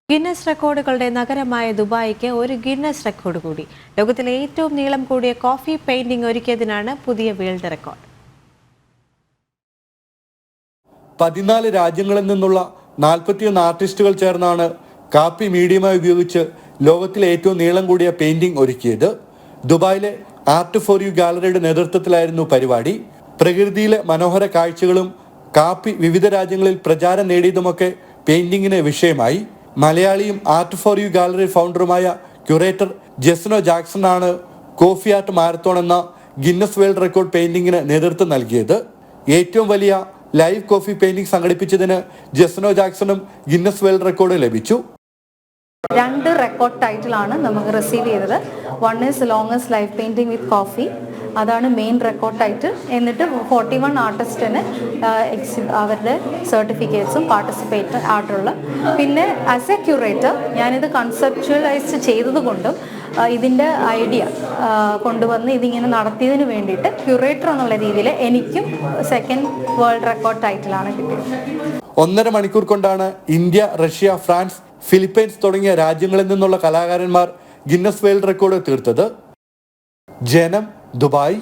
Guinness റെക്കോർഡുകളുടെ നഗരമായ ദുബായിക്ക് ഒരു Guinness record കൂടി. ലോകത്തിലെ ഏറ്റവും നീളം കൂടിയ കോഫി പെയിന്റിംഗ് ഒരുക്കിയതിനാണ് പുതിയ വേൾഡ് റെക്കോർഡ്. 14 രാജ്യങ്ങളിൽ നിന്നുള്ള 41 ആർട്ടിസ്റ്റുകൾ ചേർന്നാണ് കാപ്പി മീഡിയമായി ഉപയോഗിച്ച് ലോകത്തിലെ ഏറ്റവും നീളം കൂടിയ പെയിന്റിംഗ് ഒരുക്കിയത്. ദുബായിലെ ആർട്ട് ഫോർ യു ഗാലറിയുടെ നേതൃത്വത്തിലായിരുന്നു പരിപാടി. പ്രകൃതിയിലെ മനോഹര കാഴ്ചകളും കാപ്പി വിവിധ രാജ്യങ്ങളിൽ പ്രചാരം നേടിയതുമൊക്കെ പെയിന്റിങ്ങിന് വിഷയമായി. മലയാളിയും ആർട്ട് ഫോർ യു ഗാലറി ഫൗണ്ടറുമായ ക്യൂറേറ്റർ ജെസ്നോ ജാക്സൺ ആണ് കോഫി ആർട്ട് മാരത്തോൺ എന്ന ഗിന്നസ് വേൾഡ് റെക്കോർഡ് പെയിന്റിങ്ങിന് നേതൃത്വം നൽകിയത്. ഏറ്റവും വലിയ ലൈവ് കോഫി പെയിന്റിംഗ് സംഘടിപ്പിച്ചതിന് ജെസ്നോ ജാക്സണും ഗിന്നസ് വേൾഡ് റെക്കോർഡ് ലഭിച്ചു. 2 റെക്കോർഡ് ടൈറ്റിലാണ് നമുക്ക് റിസീവ് ചെയ്തത്. 1 is longest live painting with coffee, അതാണ് മെയിൻ റെക്കോർഡ് ടൈറ്റിൽ. എന്നിട്ട് 41 ആർട്ടിസ്റ്റിന് അവരുടെ സർട്ടിഫിക്കറ്റ്സും പാർട്ടിസിപ്പേറ്റ് ആയിട്ടുള്ള. പിന്നെ ആസ് എ ക്യൂറേറ്റർ ഞാനിത് കൺസെപ്ച്വലൈസ് ചെയ്തത് കൊണ്ടും ഇതിൻ്റെ ഐഡിയ കൊണ്ടുവന്ന് ഇതിങ്ങനെ നടത്തിയതിന് വേണ്ടിയിട്ട് ക്യൂറേറ്റർ എന്നുള്ള രീതിയിൽ എനിക്കും സെക്കൻഡ് വേൾഡ് റെക്കോർഡ് ടൈറ്റിലാണ് കിട്ടിയത്. 1.5 മണിക്കൂർ കൊണ്ടാണ് ഇന്ത്യ, റഷ്യ, ഫ്രാൻസ്, ഫിലിപ്പൈൻസ് തുടങ്ങിയ രാജ്യങ്ങളിൽ നിന്നുള്ള കലാകാരന്മാർ ഗിന്നസ് വേൾഡ് റെക്കോർഡ് തീർത്തത്. ജനം, ദുബായ്.